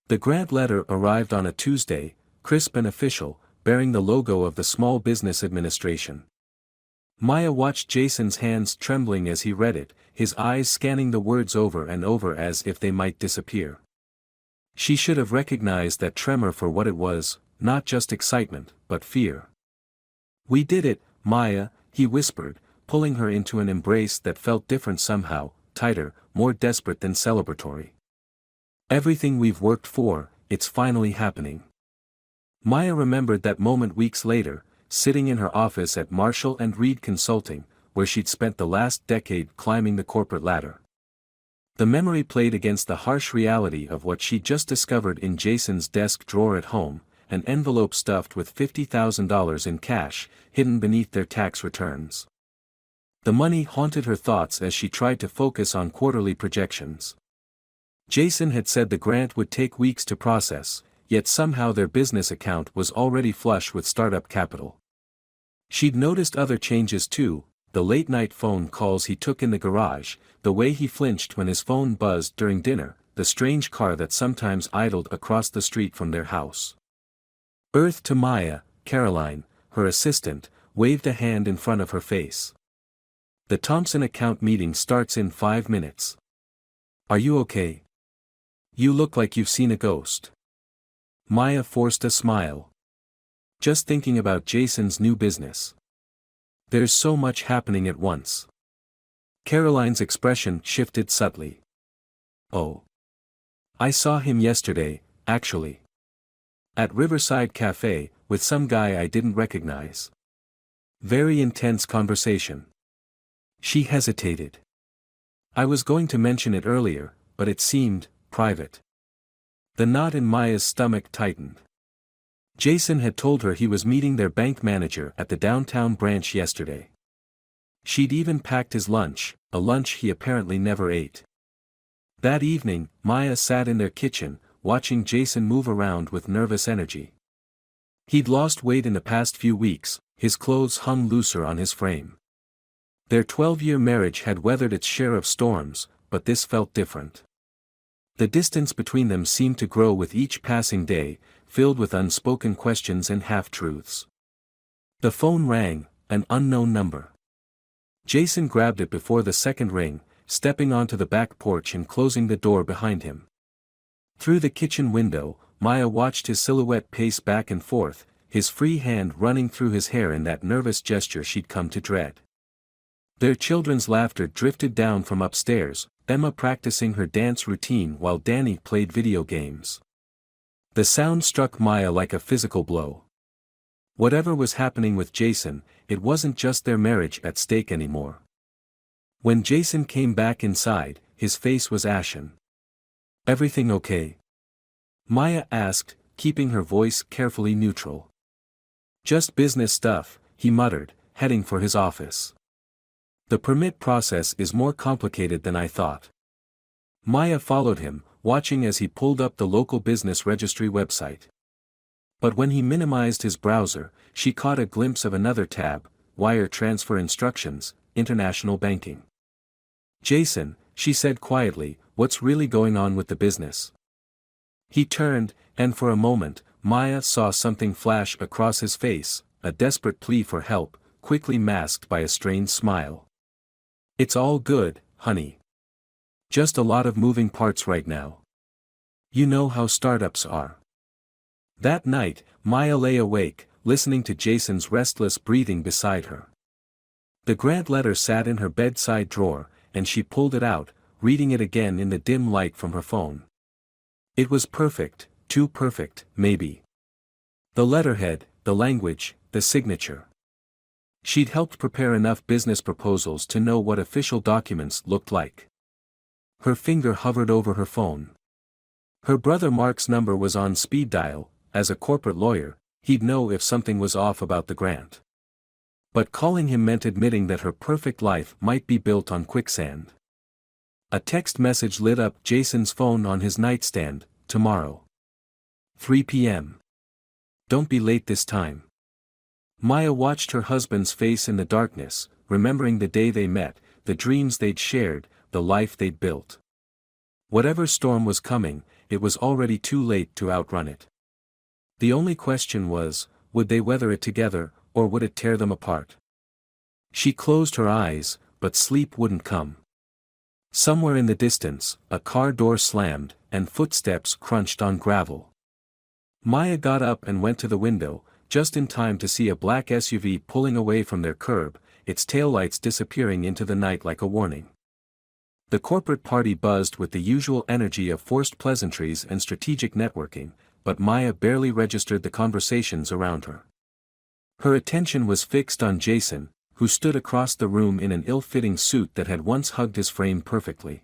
The grant letter arrived on a Tuesday, crisp and official, bearing the logo of the Small Business Administration. Maya watched Jason's hands trembling as he read it, his eyes scanning the words over and over as if they might disappear. She should have recognized that tremor for what it was, not just excitement, but fear. "We did it, Maya," he whispered, pulling her into an embrace that felt different somehow, tighter, more desperate than celebratory. "Everything we've worked for, it's finally happening." Maya remembered that moment weeks later, sitting in her office at Marshall & Reed Consulting, where she'd spent the last decade climbing the corporate ladder. The memory played against the harsh reality of what she'd just discovered in Jason's desk drawer at home, an envelope stuffed with $50,000 in cash, hidden beneath their tax returns. The money haunted her thoughts as she tried to focus on quarterly projections. Jason had said the grant would take weeks to process, yet somehow their business account was already flush with startup capital. She'd noticed other changes too, the late-night phone calls he took in the garage, the way he flinched when his phone buzzed during dinner, the strange car that sometimes idled across the street from their house. Earth to Maya, Caroline, her assistant, waved a hand in front of her face. "The Thompson account meeting starts in 5 minutes. Are you okay? You look like you've seen a ghost." Maya forced a smile. "Just thinking about Jason's new business. There's so much happening at once." Caroline's expression shifted subtly. "Oh. I saw him yesterday, actually. At Riverside Cafe, with some guy I didn't recognize. Very intense conversation." She hesitated. "I was going to mention it earlier, but it seemed private." The knot in Maya's stomach tightened. Jason had told her he was meeting their bank manager at the downtown branch yesterday. She'd even packed his lunch, a lunch he apparently never ate. That evening, Maya sat in their kitchen, watching Jason move around with nervous energy. He'd lost weight in the past few weeks, his clothes hung looser on his frame. Their 12-year marriage had weathered its share of storms, but this felt different. The distance between them seemed to grow with each passing day, filled with unspoken questions and half-truths. The phone rang, an unknown number. Jason grabbed it before the second ring, stepping onto the back porch and closing the door behind him. Through the kitchen window, Maya watched his silhouette pace back and forth, his free hand running through his hair in that nervous gesture she'd come to dread. Their children's laughter drifted down from upstairs, Emma practicing her dance routine while Danny played video games. The sound struck Maya like a physical blow. Whatever was happening with Jason, it wasn't just their marriage at stake anymore. When Jason came back inside, his face was ashen. "Everything okay?" Maya asked, keeping her voice carefully neutral. "Just business stuff," he muttered, heading for his office. "The permit process is more complicated than I thought." Maya followed him, watching as he pulled up the local business registry website. But when he minimized his browser, she caught a glimpse of another tab, Wire Transfer Instructions, International Banking. "Jason," she said quietly, "what's really going on with the business?" He turned, and for a moment, Maya saw something flash across his face, a desperate plea for help, quickly masked by a strained smile. "It's all good, honey. Just a lot of moving parts right now. You know how startups are." That night, Maya lay awake, listening to Jason's restless breathing beside her. The grant letter sat in her bedside drawer, and she pulled it out, reading it again in the dim light from her phone. It was perfect, too perfect, maybe. The letterhead, the language, the signature. She'd helped prepare enough business proposals to know what official documents looked like. Her finger hovered over her phone. Her brother Mark's number was on speed dial. As a corporate lawyer, he'd know if something was off about the grant. But calling him meant admitting that her perfect life might be built on quicksand. A text message lit up Jason's phone on his nightstand, "Tomorrow. 3 p.m. Don't be late this time." Maya watched her husband's face in the darkness, remembering the day they met, the dreams they'd shared, the life they'd built. Whatever storm was coming, it was already too late to outrun it. The only question was, would they weather it together, or would it tear them apart? She closed her eyes, but sleep wouldn't come. Somewhere in the distance, a car door slammed, and footsteps crunched on gravel. Maya got up and went to the window, just in time to see a black SUV pulling away from their curb, its taillights disappearing into the night like a warning. The corporate party buzzed with the usual energy of forced pleasantries and strategic networking, but Maya barely registered the conversations around her. Her attention was fixed on Jason, who stood across the room in an ill-fitting suit that had once hugged his frame perfectly.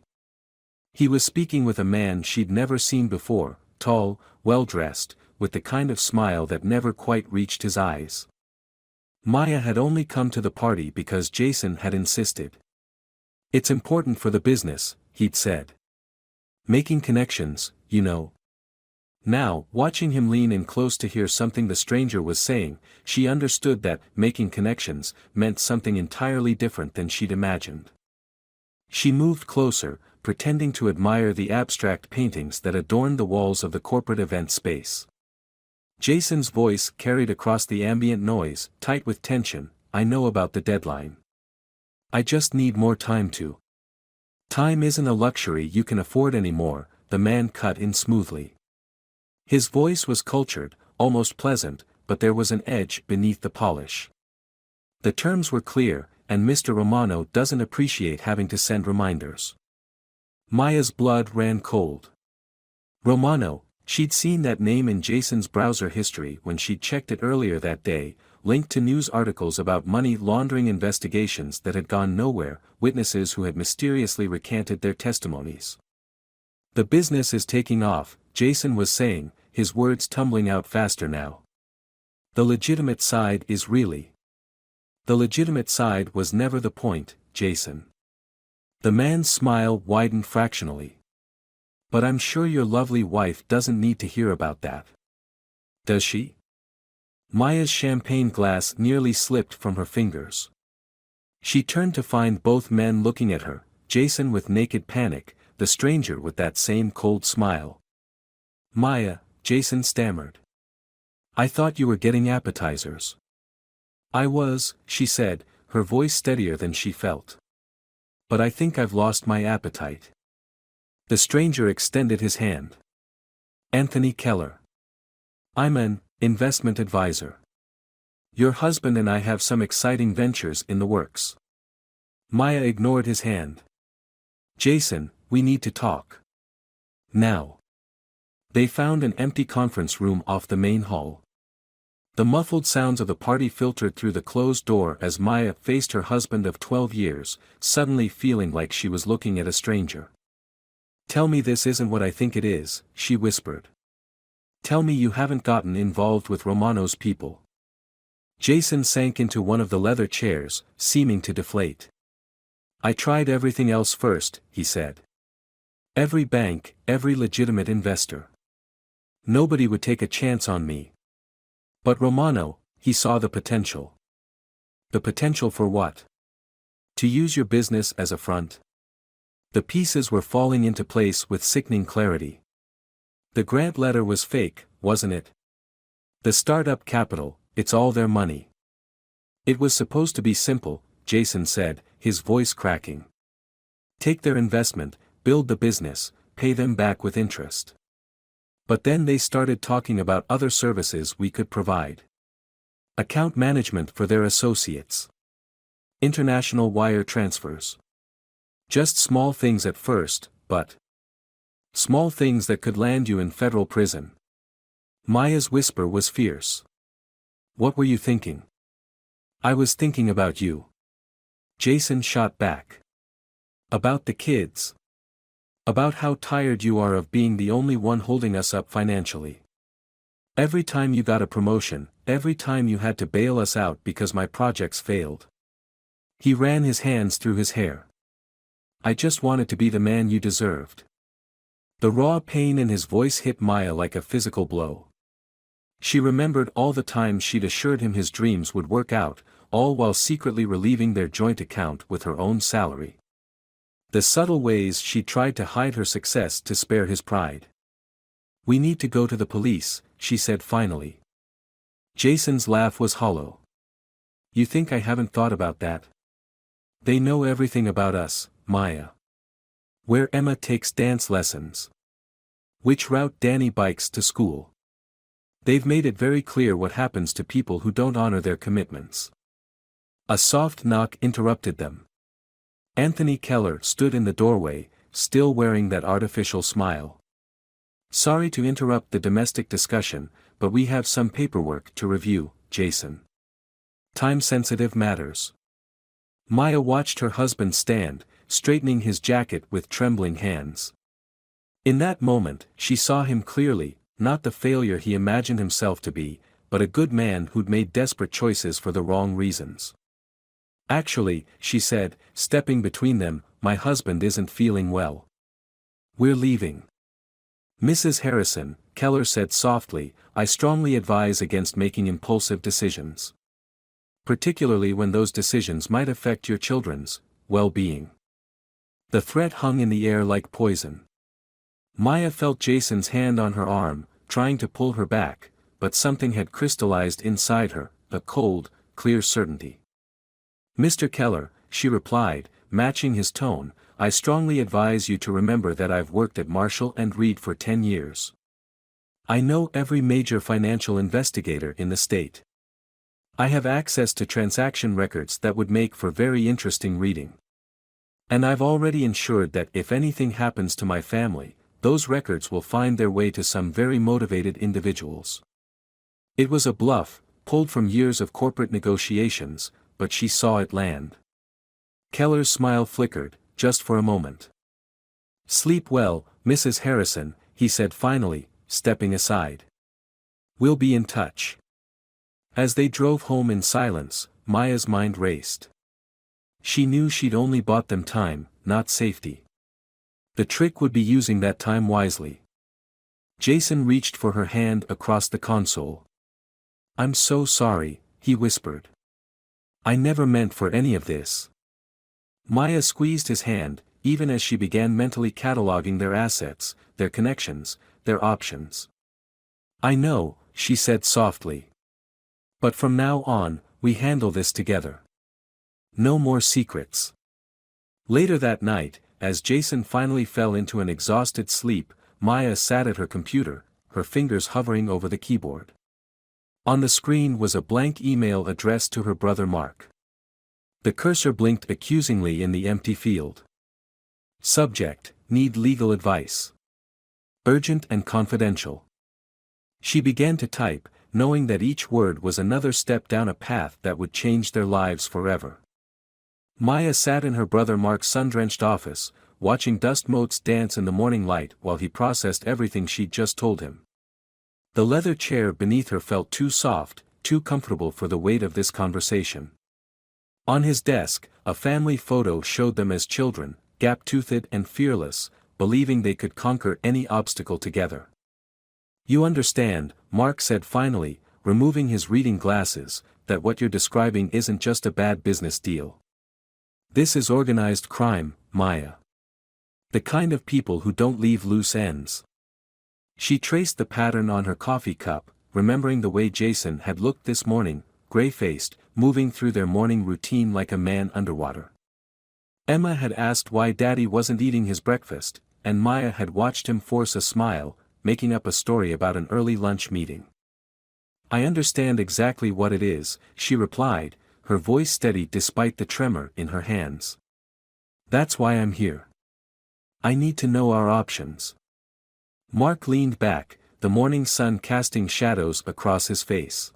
He was speaking with a man she'd never seen before, tall, well-dressed, with the kind of smile that never quite reached his eyes. Maya had only come to the party because Jason had insisted. "It's important for the business," he'd said. "Making connections, you know." Now, watching him lean in close to hear something the stranger was saying, she understood that making connections meant something entirely different than she'd imagined. She moved closer, pretending to admire the abstract paintings that adorned the walls of the corporate event space. Jason's voice carried across the ambient noise, tight with tension. "I know about the deadline. I just need more time to." "Time isn't a luxury you can afford anymore," the man cut in smoothly. His voice was cultured, almost pleasant, but there was an edge beneath the polish. "The terms were clear, and Mr. Romano doesn't appreciate having to send reminders." Maya's blood ran cold. Romano, she'd seen that name in Jason's browser history when she'd checked it earlier that day, linked to news articles about money laundering investigations that had gone nowhere, witnesses who had mysteriously recanted their testimonies. "The business is taking off," Jason was saying, his words tumbling out faster now. "The legitimate side is really." "The legitimate side was never the point, Jason." The man's smile widened fractionally. "But I'm sure your lovely wife doesn't need to hear about that. Does she?" Maya's champagne glass nearly slipped from her fingers. She turned to find both men looking at her, Jason with naked panic, the stranger with that same cold smile. "Maya," Jason stammered. "I thought you were getting appetizers." "I was," she said, her voice steadier than she felt. "But I think I've lost my appetite." The stranger extended his hand. "Anthony Keller. I'm an investment advisor. Your husband and I have some exciting ventures in the works." Maya ignored his hand. "Jason, we need to talk. Now." They found an empty conference room off the main hall. The muffled sounds of the party filtered through the closed door as Maya faced her husband of 12 years, suddenly feeling like she was looking at a stranger. "Tell me this isn't what I think it is," she whispered. "Tell me you haven't gotten involved with Romano's people." Jason sank into one of the leather chairs, seeming to deflate. "I tried everything else first," he said. "Every bank, every legitimate investor. Nobody would take a chance on me. But Romano," he saw the potential. "The potential for what? To use your business as a front?" The pieces were falling into place with sickening clarity. The grant letter was fake, wasn't it? The startup capital, it's all their money. It was supposed to be simple, Jason said, his voice cracking. Take their investment, build the business, pay them back with interest. But then they started talking about other services we could provide. Account management for their associates. International wire transfers. Just small things at first, but small things that could land you in federal prison. Maya's whisper was fierce. "What were you thinking?" "I was thinking about you." Jason shot back. "About the kids. About how tired you are of being the only one holding us up financially. Every time you got a promotion, every time you had to bail us out because my projects failed." He ran his hands through his hair. "I just wanted to be the man you deserved." The raw pain in his voice hit Maya like a physical blow. She remembered all the times she'd assured him his dreams would work out, all while secretly relieving their joint account with her own salary. The subtle ways she tried to hide her success to spare his pride. We need to go to the police, she said finally. Jason's laugh was hollow. You think I haven't thought about that? They know everything about us, Maya. Where Emma takes dance lessons. Which route Danny bikes to school. They've made it very clear what happens to people who don't honor their commitments. A soft knock interrupted them. Anthony Keller stood in the doorway, still wearing that artificial smile. Sorry to interrupt the domestic discussion, but we have some paperwork to review, Jason. Time-sensitive matters. Maya watched her husband stand, straightening his jacket with trembling hands. In that moment, she saw him clearly, not the failure he imagined himself to be, but a good man who'd made desperate choices for the wrong reasons. Actually, she said, stepping between them, my husband isn't feeling well. We're leaving. Mrs. Harrison, Keller said softly, I strongly advise against making impulsive decisions. Particularly when those decisions might affect your children's well-being. The threat hung in the air like poison. Maya felt Jason's hand on her arm, trying to pull her back, but something had crystallized inside her, a cold, clear certainty. Mr. Keller, she replied, matching his tone, I strongly advise you to remember that I've worked at Marshall and Reed for 10 years. I know every major financial investigator in the state. I have access to transaction records that would make for very interesting reading. And I've already ensured that if anything happens to my family, those records will find their way to some very motivated individuals. It was a bluff, pulled from years of corporate negotiations, but she saw it land. Keller's smile flickered, just for a moment. Sleep well, Mrs. Harrison, he said finally, stepping aside. We'll be in touch. As they drove home in silence, Maya's mind raced. She knew she'd only bought them time, not safety. The trick would be using that time wisely. Jason reached for her hand across the console. I'm so sorry, he whispered. I never meant for any of this. Maya squeezed his hand, even as she began mentally cataloging their assets, their connections, their options. I know, she said softly. But from now on, we handle this together. No more secrets. Later that night, as Jason finally fell into an exhausted sleep, Maya sat at her computer, her fingers hovering over the keyboard. On the screen was a blank email addressed to her brother Mark. The cursor blinked accusingly in the empty field. Subject, need legal advice. Urgent and confidential. She began to type, knowing that each word was another step down a path that would change their lives forever. Maya sat in her brother Mark's sun-drenched office, watching dust motes dance in the morning light while he processed everything she'd just told him. The leather chair beneath her felt too soft, too comfortable for the weight of this conversation. On his desk, a family photo showed them as children, gap-toothed and fearless, believing they could conquer any obstacle together. You understand, Mark said finally, removing his reading glasses, that what you're describing isn't just a bad business deal. This is organized crime, Maya. The kind of people who don't leave loose ends. She traced the pattern on her coffee cup, remembering the way Jason had looked this morning, gray-faced, moving through their morning routine like a man underwater. Emma had asked why Daddy wasn't eating his breakfast, and Maya had watched him force a smile, making up a story about an early lunch meeting. I understand exactly what it is, she replied, her voice steady despite the tremor in her hands. That's why I'm here. I need to know our options. Mark leaned back, the morning sun casting shadows across his face.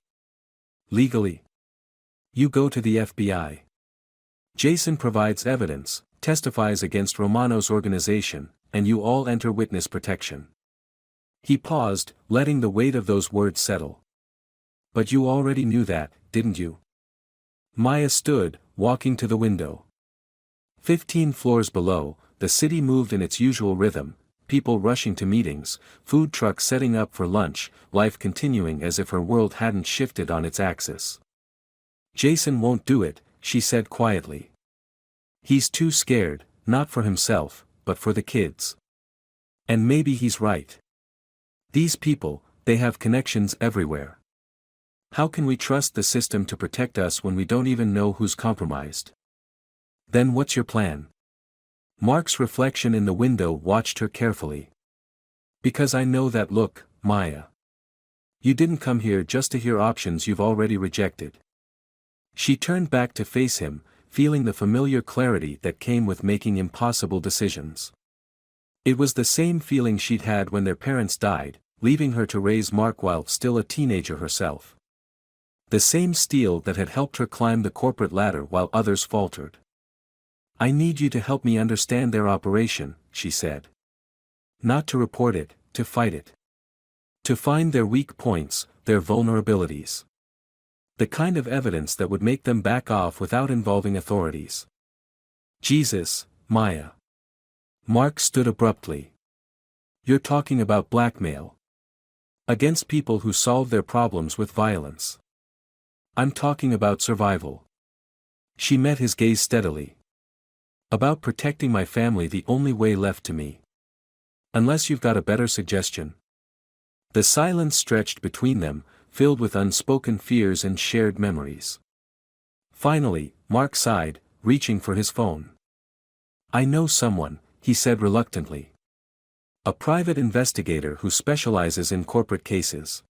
Legally. You go to the FBI. Jason provides evidence, testifies against Romano's organization, and you all enter witness protection. He paused, letting the weight of those words settle. But you already knew that, didn't you? Maya stood, walking to the window. 15 floors below, the city moved in its usual rhythm, people rushing to meetings, food trucks setting up for lunch, life continuing as if her world hadn't shifted on its axis. Jason won't do it, she said quietly. He's too scared, not for himself, but for the kids. And maybe he's right. These people, they have connections everywhere. How can we trust the system to protect us when we don't even know who's compromised? Then what's your plan? Mark's reflection in the window watched her carefully. Because I know that look, Maya. You didn't come here just to hear options you've already rejected. She turned back to face him, feeling the familiar clarity that came with making impossible decisions. It was the same feeling she'd had when their parents died, leaving her to raise Mark while still a teenager herself. The same steel that had helped her climb the corporate ladder while others faltered. I need you to help me understand their operation, she said. Not to report it, to fight it. To find their weak points, their vulnerabilities. The kind of evidence that would make them back off without involving authorities. Jesus, Maya. Mark stood abruptly. You're talking about blackmail. Against people who solve their problems with violence. I'm talking about survival. She met his gaze steadily. About protecting my family the only way left to me. Unless you've got a better suggestion. The silence stretched between them, filled with unspoken fears and shared memories. Finally, Mark sighed, reaching for his phone. I know someone, he said reluctantly. A private investigator who specializes in corporate cases.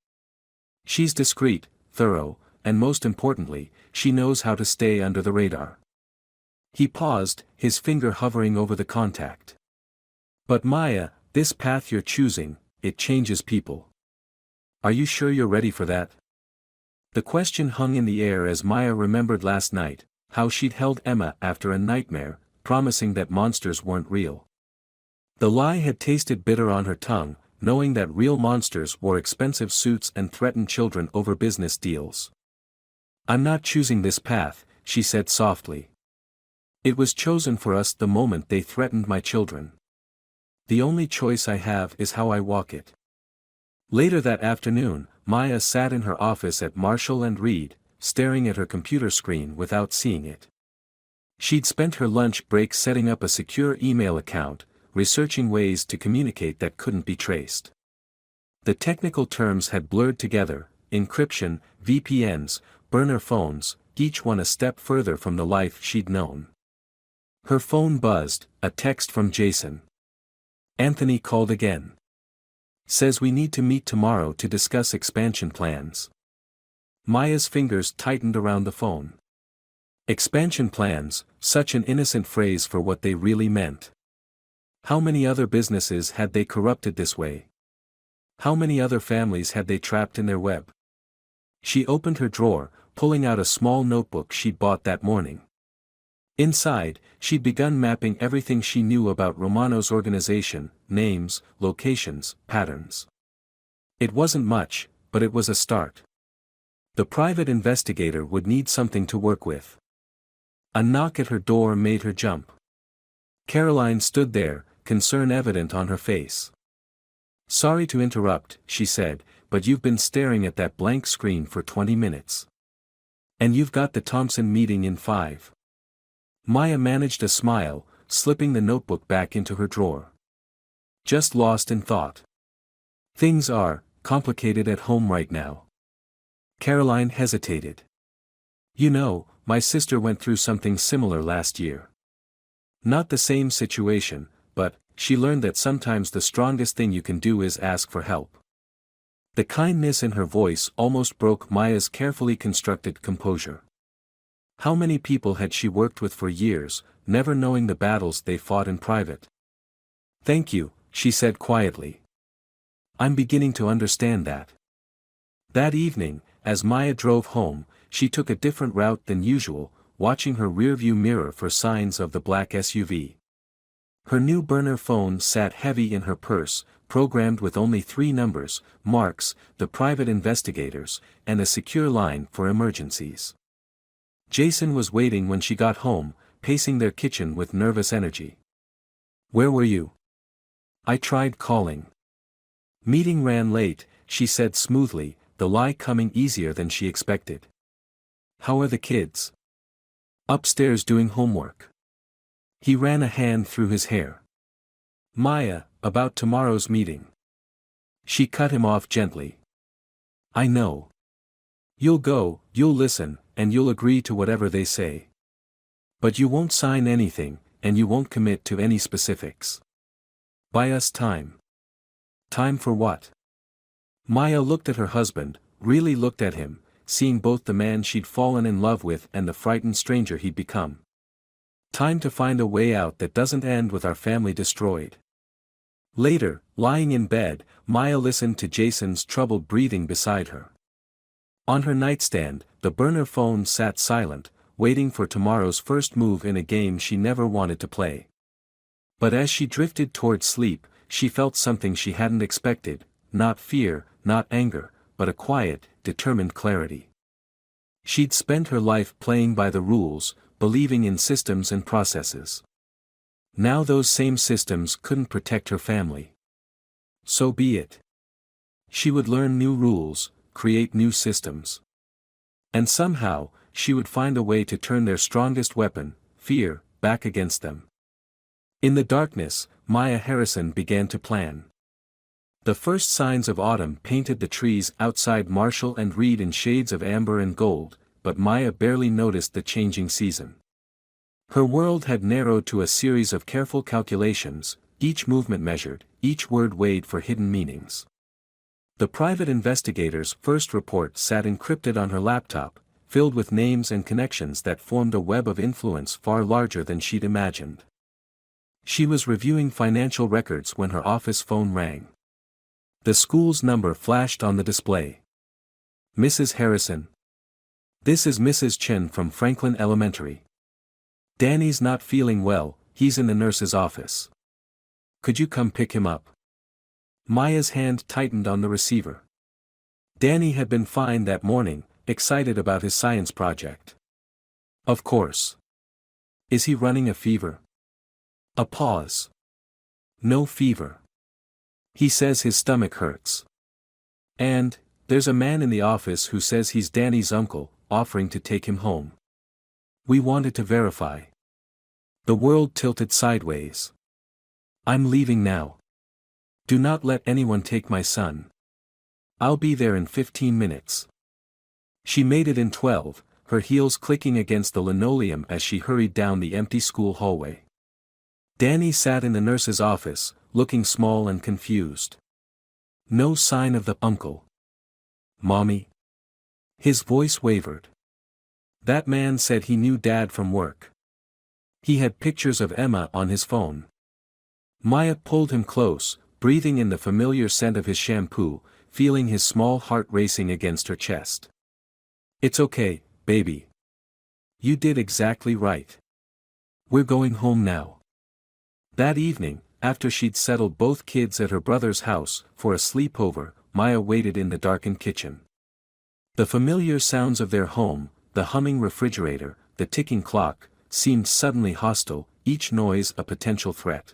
She's discreet, thorough, and most importantly, she knows how to stay under the radar. He paused, his finger hovering over the contact. But Maya, this path you're choosing, it changes people. Are you sure you're ready for that? The question hung in the air as Maya remembered last night, how she'd held Emma after a nightmare, promising that monsters weren't real. The lie had tasted bitter on her tongue, knowing that real monsters wore expensive suits and threatened children over business deals. I'm not choosing this path, she said softly. It was chosen for us the moment they threatened my children. The only choice I have is how I walk it. Later that afternoon, Maya sat in her office at Marshall and Reed, staring at her computer screen without seeing it. She'd spent her lunch break setting up a secure email account, researching ways to communicate that couldn't be traced. The technical terms had blurred together: encryption, VPNs, burner phones, each one a step further from the life she'd known. Her phone buzzed, a text from Jason. Anthony called again. Says we need to meet tomorrow to discuss expansion plans. Maya's fingers tightened around the phone. Expansion plans, such an innocent phrase for what they really meant. How many other businesses had they corrupted this way? How many other families had they trapped in their web? She opened her drawer, pulling out a small notebook she'd bought that morning. Inside, she'd begun mapping everything she knew about Romano's organization: names, locations, patterns. It wasn't much, but it was a start. The private investigator would need something to work with. A knock at her door made her jump. Caroline stood there, concern evident on her face. Sorry to interrupt, she said, but you've been staring at that blank screen for 20 minutes. And you've got the Thompson meeting in 5. Maya managed a smile, slipping the notebook back into her drawer. Just lost in thought. Things are complicated at home right now. Caroline hesitated. You know, my sister went through something similar last year. Not the same situation, but she learned that sometimes the strongest thing you can do is ask for help. The kindness in her voice almost broke Maya's carefully constructed composure. How many people had she worked with for years, never knowing the battles they fought in private? Thank you, she said quietly. I'm beginning to understand that. That evening, as Maya drove home, she took a different route than usual, watching her rearview mirror for signs of the black SUV. Her new burner phone sat heavy in her purse, programmed with only 3 numbers: Mark's, the private investigators, and a secure line for emergencies. Jason was waiting when she got home, pacing their kitchen with nervous energy. Where were you? I tried calling. Meeting ran late, she said smoothly, the lie coming easier than she expected. How are the kids? Upstairs doing homework. He ran a hand through his hair. Maya, about tomorrow's meeting. She cut him off gently. I know. You'll go, you'll listen, and you'll agree to whatever they say. But you won't sign anything, and you won't commit to any specifics. Buy us time. Time for what? Maya looked at her husband, really looked at him, seeing both the man she'd fallen in love with and the frightened stranger he'd become. Time to find a way out that doesn't end with our family destroyed. Later, lying in bed, Maya listened to Jason's troubled breathing beside her. On her nightstand, the burner phone sat silent, waiting for tomorrow's first move in a game she never wanted to play. But as she drifted toward sleep, she felt something she hadn't expected, not fear, not anger, but a quiet, determined clarity. She'd spent her life playing by the rules, believing in systems and processes. Now those same systems couldn't protect her family. So be it. She would learn new rules, create new systems. And somehow, she would find a way to turn their strongest weapon, fear, back against them. In the darkness, Maya Harrison began to plan. The first signs of autumn painted the trees outside Marshall and Reed in shades of amber and gold, but Maya barely noticed the changing season. Her world had narrowed to a series of careful calculations, each movement measured, each word weighed for hidden meanings. The private investigator's first report sat encrypted on her laptop, filled with names and connections that formed a web of influence far larger than she'd imagined. She was reviewing financial records when her office phone rang. The school's number flashed on the display. Mrs. Harrison. This is Mrs. Chen from Franklin Elementary. Danny's not feeling well, he's in the nurse's office. Could you come pick him up? Maya's hand tightened on the receiver. Danny had been fine that morning, excited about his science project. Of course. Is he running a fever? A pause. No fever. He says his stomach hurts. And, there's a man in the office who says he's Danny's uncle, offering to take him home. We wanted to verify. The world tilted sideways. I'm leaving now. Do not let anyone take my son. I'll be there in 15 minutes. She made it in 12, her heels clicking against the linoleum as she hurried down the empty school hallway. Danny sat in the nurse's office, looking small and confused. No sign of the uncle. Mommy? His voice wavered. That man said he knew Dad from work. He had pictures of Emma on his phone. Maya pulled him close, breathing in the familiar scent of his shampoo, feeling his small heart racing against her chest. It's okay, baby. You did exactly right. We're going home now. That evening, after she'd settled both kids at her brother's house for a sleepover, Maya waited in the darkened kitchen. The familiar sounds of their home, the humming refrigerator, the ticking clock, seemed suddenly hostile, each noise a potential threat.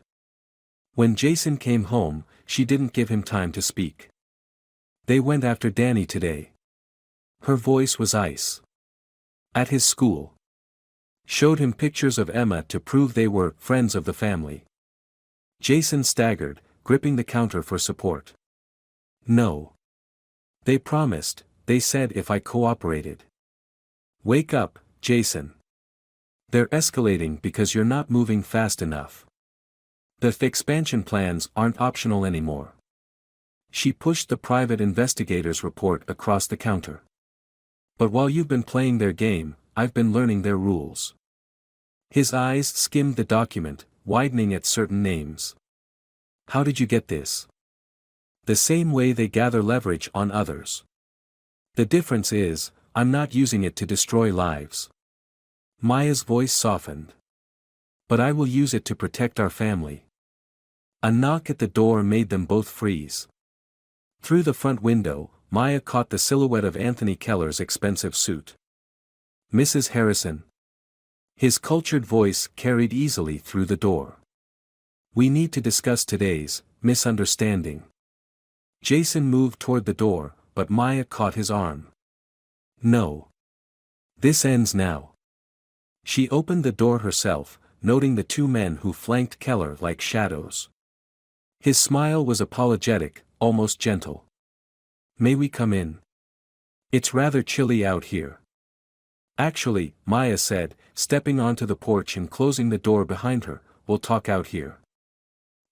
When Jason came home, she didn't give him time to speak. They went after Danny today. Her voice was ice. At his school. Showed him pictures of Emma to prove they were friends of the family. Jason staggered, gripping the counter for support. No. They promised, they said if I cooperated. Wake up, Jason. They're escalating because you're not moving fast enough. The expansion plans aren't optional anymore. She pushed the private investigator's report across the counter. But while you've been playing their game, I've been learning their rules. His eyes skimmed the document, widening at certain names. How did you get this? The same way they gather leverage on others. The difference is, I'm not using it to destroy lives. Maya's voice softened. But I will use it to protect our family. A knock at the door made them both freeze. Through the front window, Maya caught the silhouette of Anthony Keller's expensive suit. Mrs. Harrison. His cultured voice carried easily through the door. We need to discuss today's misunderstanding. Jason moved toward the door, but Maya caught his arm. No. This ends now. She opened the door herself, noting the two men who flanked Keller like shadows. His smile was apologetic, almost gentle. "May we come in? It's rather chilly out here." "Actually," Maya said, stepping onto the porch and closing the door behind her, "we'll talk out here.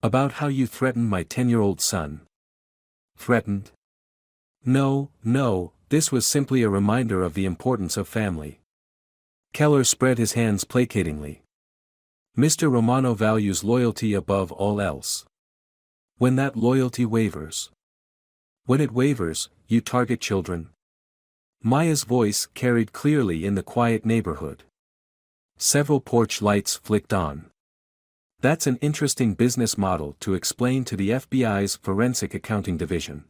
About how you threatened my 10-year-old son." "Threatened?" "No, no, this was simply a reminder of the importance of family." Keller spread his hands placatingly. "Mr. Romano values loyalty above all else. When that loyalty wavers. When it wavers, you target children." Maya's voice carried clearly in the quiet neighborhood. Several porch lights flicked on. "That's an interesting business model to explain to the FBI's Forensic Accounting Division.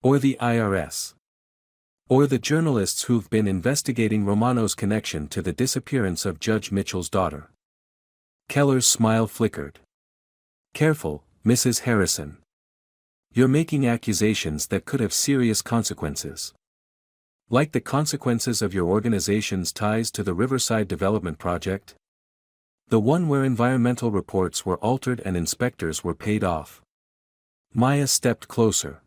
Or the IRS. Or the journalists who've been investigating Romano's connection to the disappearance of Judge Mitchell's daughter." Keller's smile flickered. "Careful, Mrs. Harrison. You're making accusations that could have serious consequences. Like the consequences of your organization's ties to the Riverside Development Project? The one where environmental reports were altered and inspectors were paid off." Maya stepped closer.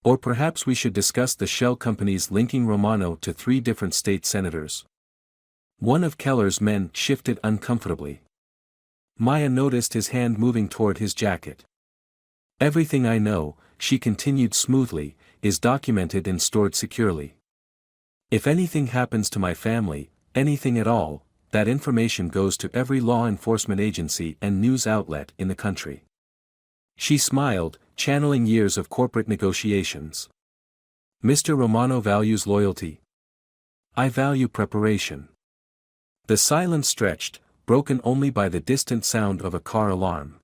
"Or perhaps we should discuss the shell companies linking Romano to 3 different state senators." One of Keller's men shifted uncomfortably. Maya noticed his hand moving toward his jacket. "Everything I know," she continued smoothly, "is documented and stored securely. If anything happens to my family, anything at all, that information goes to every law enforcement agency and news outlet in the country." She smiled, channeling years of corporate negotiations. "Mr. Romano values loyalty. I value preparation." The silence stretched, broken only by the distant sound of a car alarm.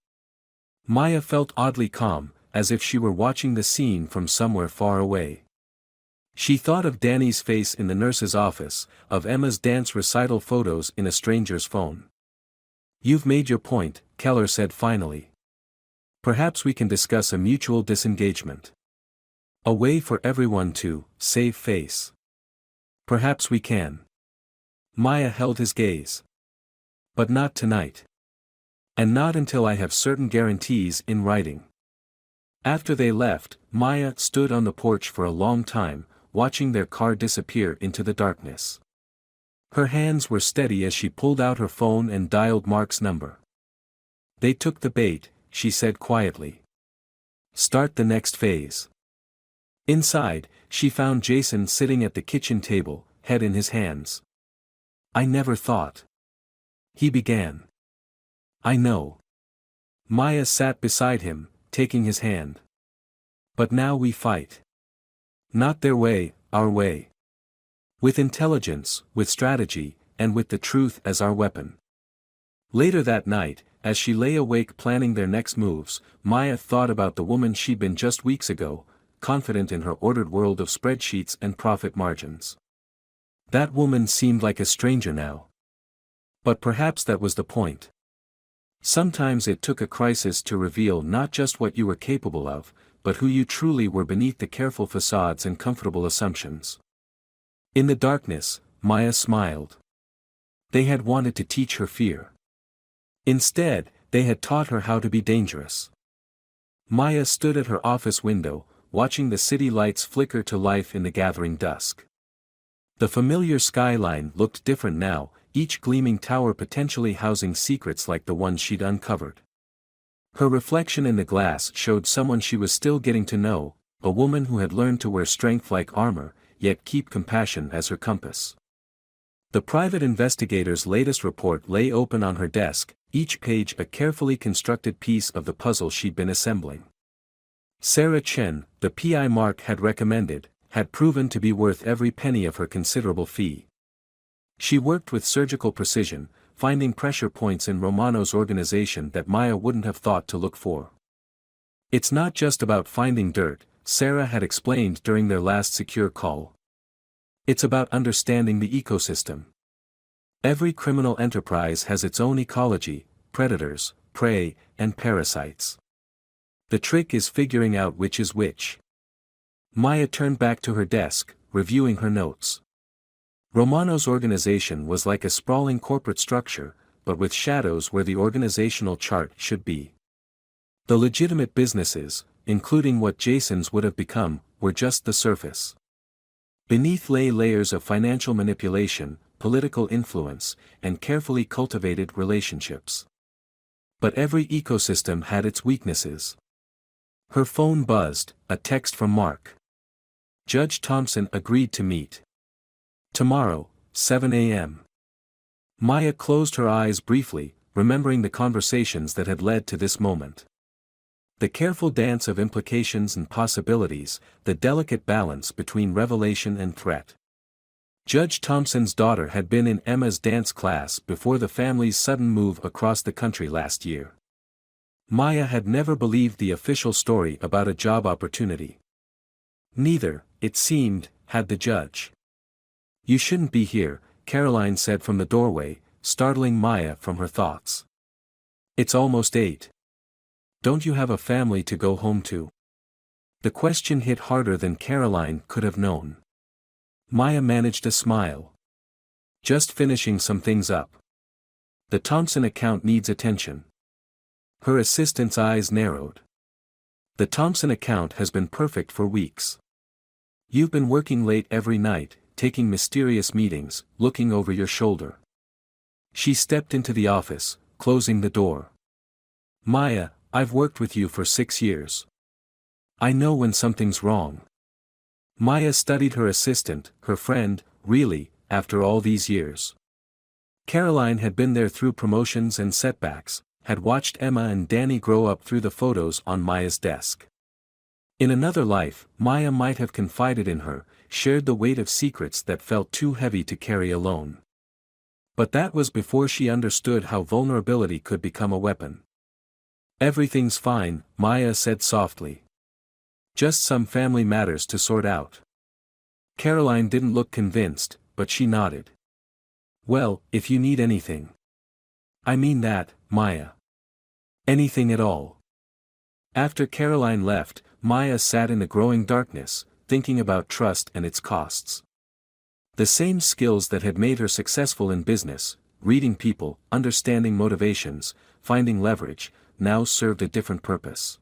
Maya felt oddly calm, as if she were watching the scene from somewhere far away. She thought of Danny's face in the nurse's office, of Emma's dance recital photos in a stranger's phone. "You've made your point," Keller said finally. "Perhaps we can discuss a mutual disengagement. A way for everyone to save face. Perhaps we can." Maya held his gaze. "But not tonight. And not until I have certain guarantees in writing." After they left, Maya stood on the porch for a long time, watching their car disappear into the darkness. Her hands were steady as she pulled out her phone and dialed Mark's number. "They took the bait," she said quietly. "Start the next phase." Inside, she found Jason sitting at the kitchen table, head in his hands. "I never thought." He began. "I know." Maya sat beside him, taking his hand. "But now we fight. Not their way, our way. With intelligence, with strategy, and with the truth as our weapon." Later that night, as she lay awake planning their next moves, Maya thought about the woman she'd been just weeks ago, confident in her ordered world of spreadsheets and profit margins. That woman seemed like a stranger now. But perhaps that was the point. Sometimes it took a crisis to reveal not just what you were capable of, but who you truly were beneath the careful facades and comfortable assumptions. In the darkness, Maya smiled. They had wanted to teach her fear. Instead, they had taught her how to be dangerous. Maya stood at her office window, watching the city lights flicker to life in the gathering dusk. The familiar skyline looked different now, each gleaming tower potentially housing secrets like the ones she'd uncovered. Her reflection in the glass showed someone she was still getting to know, a woman who had learned to wear strength like armor, yet keep compassion as her compass. The private investigator's latest report lay open on her desk, each page a carefully constructed piece of the puzzle she'd been assembling. Sarah Chen, the PI Mark had recommended, had proven to be worth every penny of her considerable fee. She worked with surgical precision, finding pressure points in Romano's organization that Maya wouldn't have thought to look for. "It's not just about finding dirt," Sarah had explained during their last secure call. "It's about understanding the ecosystem. Every criminal enterprise has its own ecology, predators, prey, and parasites. The trick is figuring out which is which." Maya turned back to her desk, reviewing her notes. Romano's organization was like a sprawling corporate structure, but with shadows where the organizational chart should be. The legitimate businesses, including what Jason's would have become, were just the surface. Beneath lay layers of financial manipulation, political influence, and carefully cultivated relationships. But every ecosystem had its weaknesses. Her phone buzzed, a text from Mark. Judge Thompson agreed to meet. Tomorrow, 7 a.m. Maya closed her eyes briefly, remembering the conversations that had led to this moment. The careful dance of implications and possibilities, the delicate balance between revelation and threat. Judge Thompson's daughter had been in Emma's dance class before the family's sudden move across the country last year. Maya had never believed the official story about a job opportunity. Neither, it seemed, had the judge. "You shouldn't be here," Caroline said from the doorway, startling Maya from her thoughts. "It's almost 8. Don't you have a family to go home to?" The question hit harder than Caroline could have known. Maya managed a smile. "Just finishing some things up. The Thompson account needs attention." Her assistant's eyes narrowed. "The Thompson account has been perfect for weeks. You've been working late every night, taking mysterious meetings, looking over your shoulder." She stepped into the office, closing the door. "Maya, I've worked with you for 6 years. I know when something's wrong." Maya studied her assistant, her friend, really, after all these years. Caroline had been there through promotions and setbacks, had watched Emma and Danny grow up through the photos on Maya's desk. In another life, Maya might have confided in her, shared the weight of secrets that felt too heavy to carry alone. But that was before she understood how vulnerability could become a weapon. "Everything's fine," Maya said softly. "Just some family matters to sort out." Caroline didn't look convinced, but she nodded. "Well, if you need anything." "I mean that, Maya. Anything at all." After Caroline left, Maya sat in the growing darkness, thinking about trust and its costs. The same skills that had made her successful in business, reading people, understanding motivations, finding leverage, now served a different purpose.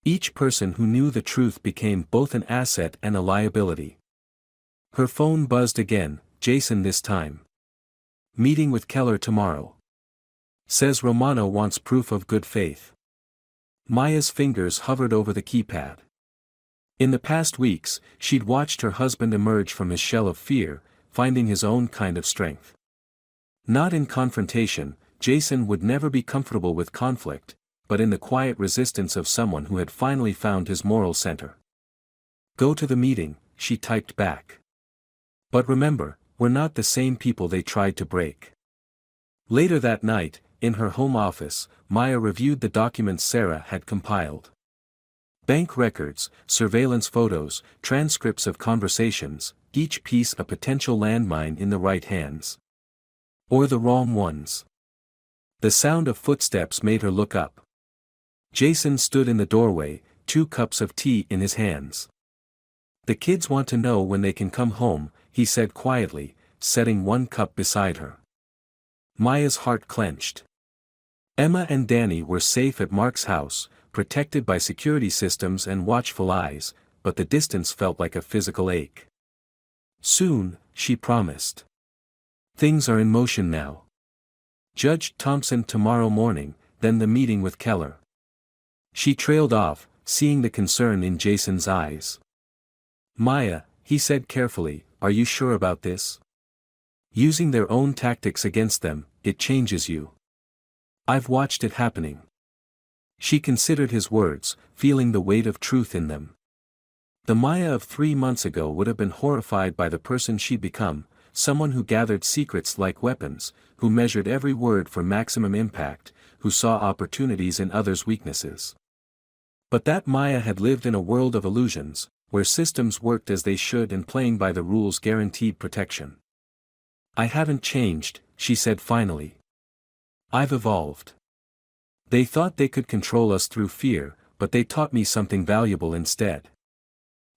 Each person who knew the truth became both an asset and a liability. Her phone buzzed again, Jason this time. "Meeting with Keller tomorrow. Says Romano wants proof of good faith." Maya's fingers hovered over the keypad. In the past weeks, she'd watched her husband emerge from his shell of fear, finding his own kind of strength. Not in confrontation, Jason would never be comfortable with conflict, but in the quiet resistance of someone who had finally found his moral center. "Go to the meeting," she typed back. "But remember, we're not the same people they tried to break." Later that night, in her home office, Maya reviewed the documents Sarah had compiled. Bank records, surveillance photos, transcripts of conversations, each piece a potential landmine in the right hands. Or the wrong ones. The sound of footsteps made her look up. Jason stood in the doorway, 2 cups of tea in his hands. "The kids want to know when they can come home," he said quietly, setting 1 cup beside her. Maya's heart clenched. Emma and Danny were safe at Mark's house, protected by security systems and watchful eyes, but the distance felt like a physical ache. "Soon," she promised. "Things are in motion now. Judge Thompson tomorrow morning, then the meeting with Keller." She trailed off, seeing the concern in Jason's eyes. "Maya," he said carefully, "are you sure about this? Using their own tactics against them, it changes you. I've watched it happening." She considered his words, feeling the weight of truth in them. The Maya of 3 months ago would have been horrified by the person she'd become, someone who gathered secrets like weapons, who measured every word for maximum impact, who saw opportunities in others' weaknesses. But that Maya had lived in a world of illusions, where systems worked as they should and playing by the rules guaranteed protection. "I haven't changed," she said finally. "I've evolved. They thought they could control us through fear, but they taught me something valuable instead."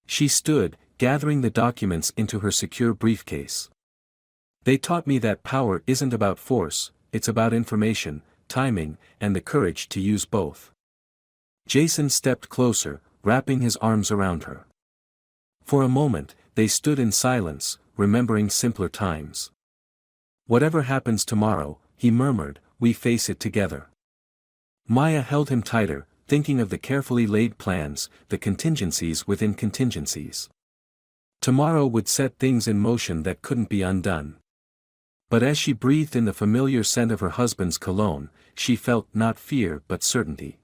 She stood, gathering the documents into her secure briefcase. "They taught me that power isn't about force, it's about information, timing, and the courage to use both." Jason stepped closer, wrapping his arms around her. For a moment, they stood in silence, remembering simpler times. "Whatever happens tomorrow," he murmured, "we face it together." Maya held him tighter, thinking of the carefully laid plans, the contingencies within contingencies. Tomorrow would set things in motion that couldn't be undone. But as she breathed in the familiar scent of her husband's cologne, she felt not fear but certainty.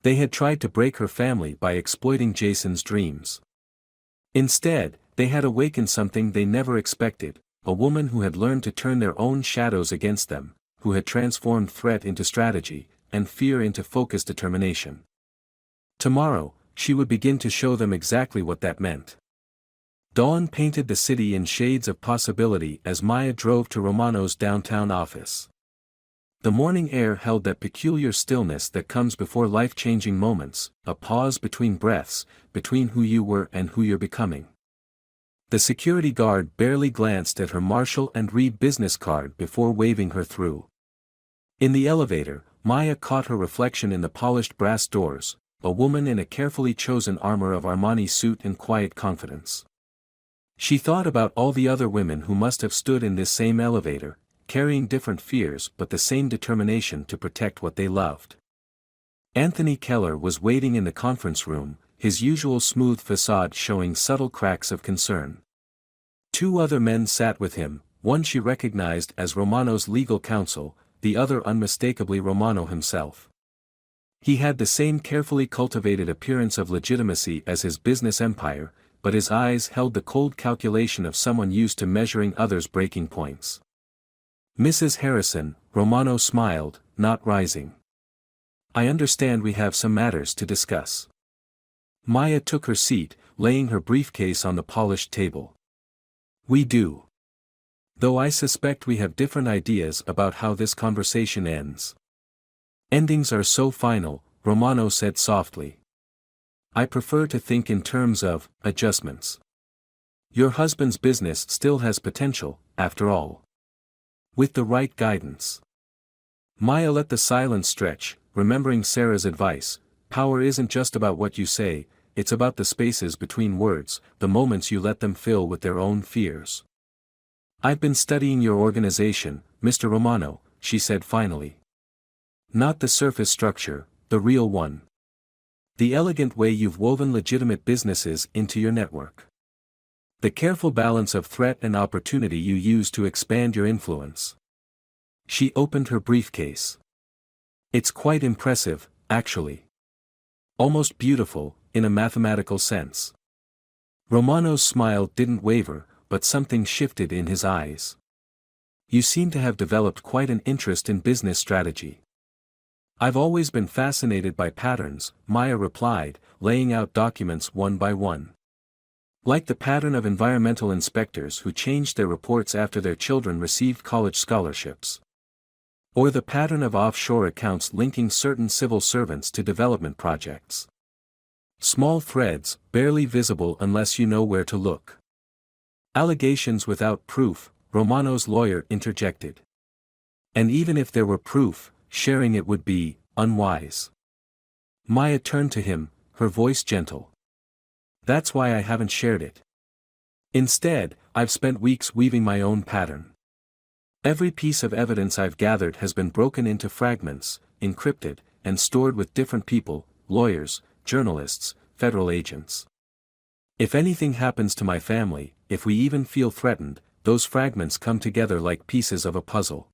They had tried to break her family by exploiting Jason's dreams. Instead, they had awakened something they never expected, a woman who had learned to turn their own shadows against them, who had transformed threat into strategy, and fear into focused determination. Tomorrow, she would begin to show them exactly what that meant. Dawn painted the city in shades of possibility as Maya drove to Romano's downtown office. The morning air held that peculiar stillness that comes before life-changing moments, a pause between breaths, between who you were and who you're becoming. The security guard barely glanced at her Marshall and Reed business card before waving her through. In the elevator, Maya caught her reflection in the polished brass doors, a woman in a carefully chosen armor of Armani suit and quiet confidence. She thought about all the other women who must have stood in this same elevator, carrying different fears but the same determination to protect what they loved. Anthony Keller was waiting in the conference room, his usual smooth facade showing subtle cracks of concern. Two other men sat with him, one she recognized as Romano's legal counsel, the other unmistakably Romano himself. He had the same carefully cultivated appearance of legitimacy as his business empire, but his eyes held the cold calculation of someone used to measuring others' breaking points. "Mrs. Harrison," Romano smiled, not rising. "I understand we have some matters to discuss." Maya took her seat, laying her briefcase on the polished table. "We do. Though I suspect we have different ideas about how this conversation ends." "Endings are so final," Romano said softly. "I prefer to think in terms of adjustments. Your husband's business still has potential, after all. With the right guidance." Maya let the silence stretch, remembering Sarah's advice: power isn't just about what you say, it's about the spaces between words, the moments you let them fill with their own fears. "I've been studying your organization, Mr. Romano," she said finally. "Not the surface structure, the real one. The elegant way you've woven legitimate businesses into your network. The careful balance of threat and opportunity you use to expand your influence." She opened her briefcase. "It's quite impressive, actually. Almost beautiful, in a mathematical sense." Romano's smile didn't waver, but something shifted in his eyes. "You seem to have developed quite an interest in business strategy." "I've always been fascinated by patterns," Maya replied, laying out documents one by one. "Like the pattern of environmental inspectors who changed their reports after their children received college scholarships. Or the pattern of offshore accounts linking certain civil servants to development projects. Small threads, barely visible unless you know where to look." "Allegations without proof," Romano's lawyer interjected. "And even if there were proof, sharing it would be unwise." Maya turned to him, her voice gentle. "That's why I haven't shared it. Instead, I've spent weeks weaving my own pattern. Every piece of evidence I've gathered has been broken into fragments, encrypted, and stored with different people, lawyers, journalists, federal agents. If anything happens to my family, if we even feel threatened, those fragments come together like pieces of a puzzle."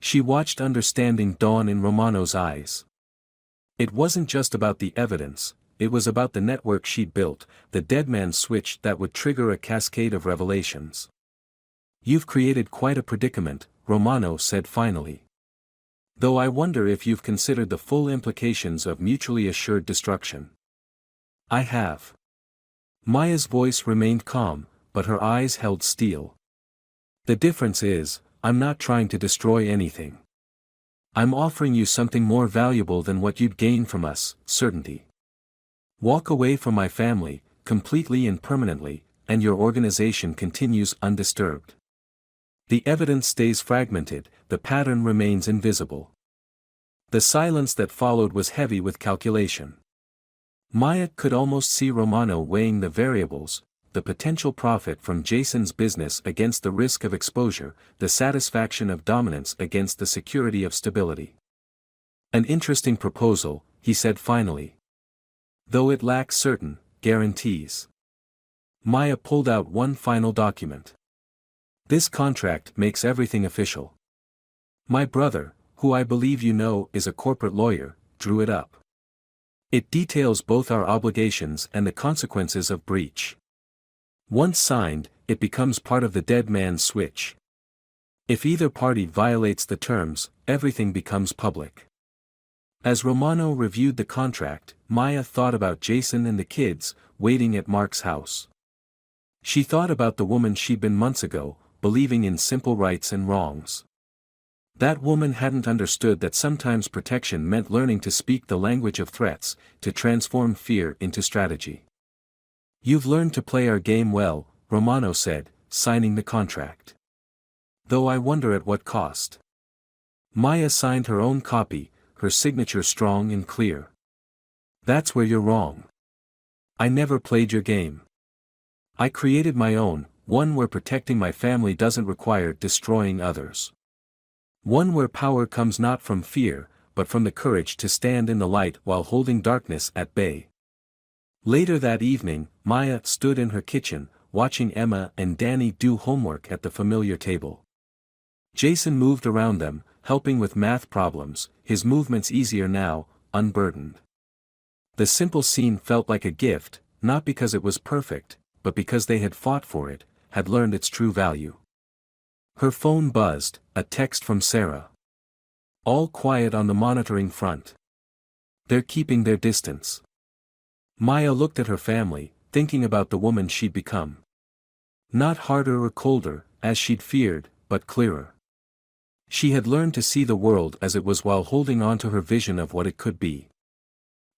She watched understanding dawn in Romano's eyes. It wasn't just about the evidence, it was about the network she'd built, the dead man's switch that would trigger a cascade of revelations. "You've created quite a predicament," Romano said finally. "Though I wonder if you've considered the full implications of mutually assured destruction." "I have." Maya's voice remained calm, but her eyes held steel. "The difference is, I'm not trying to destroy anything. I'm offering you something more valuable than what you'd gain from us, certainty. Walk away from my family, completely and permanently, and your organization continues undisturbed. The evidence stays fragmented, the pattern remains invisible. The silence that followed was heavy with calculation. Maya could almost see Romano weighing the variables, the potential profit from Jason's business against the risk of exposure, the satisfaction of dominance against the security of stability. An interesting proposal, he said finally. Though it lacks certain guarantees. Maya pulled out one final document. This contract makes everything official. My brother, who I believe you know is a corporate lawyer, drew it up. It details both our obligations and the consequences of breach. Once signed, it becomes part of the dead man's switch. If either party violates the terms, everything becomes public. As Romano reviewed the contract, Maya thought about Jason and the kids, waiting at Mark's house. She thought about the woman she'd been months ago, believing in simple rights and wrongs. That woman hadn't understood that sometimes protection meant learning to speak the language of threats, to transform fear into strategy. You've learned to play our game well, Romano said, signing the contract. Though I wonder at what cost. Maya signed her own copy, her signature strong and clear. That's where you're wrong. I never played your game. I created my own, one where protecting my family doesn't require destroying others. One where power comes not from fear, but from the courage to stand in the light while holding darkness at bay. Later that evening, Maya stood in her kitchen, watching Emma and Danny do homework at the familiar table. Jason moved around them, helping with math problems, his movements easier now, unburdened. The simple scene felt like a gift, not because it was perfect, but because they had fought for it, had learned its true value. Her phone buzzed, a text from Sarah. All quiet on the monitoring front. They're keeping their distance. Maya looked at her family, thinking about the woman she'd become. Not harder or colder, as she'd feared, but clearer. She had learned to see the world as it was while holding on to her vision of what it could be.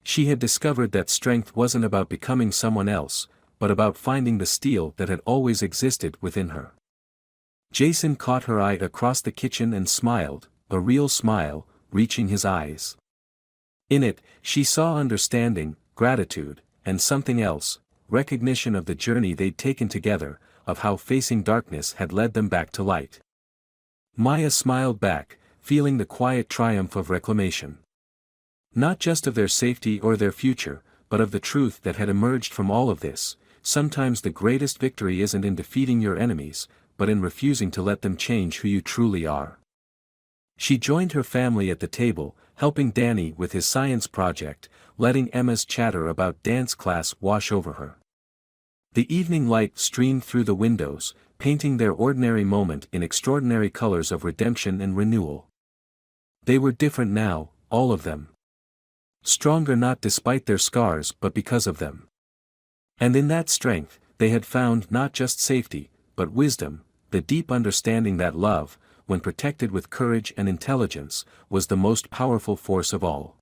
She had discovered that strength wasn't about becoming someone else, but about finding the steel that had always existed within her. Jason caught her eye across the kitchen and smiled, a real smile, reaching his eyes. In it, she saw understanding, gratitude, and something else, recognition of the journey they'd taken together, of how facing darkness had led them back to light. Maya smiled back, feeling the quiet triumph of reclamation. Not just of their safety or their future, but of the truth that had emerged from all of this. Sometimes the greatest victory isn't in defeating your enemies, but in refusing to let them change who you truly are. She joined her family at the table, helping Danny with his science project, letting Emma's chatter about dance class wash over her. The evening light streamed through the windows, painting their ordinary moment in extraordinary colors of redemption and renewal. They were different now, all of them. Stronger not despite their scars but because of them. And in that strength, they had found not just safety, but wisdom, the deep understanding that love, when protected with courage and intelligence, was the most powerful force of all.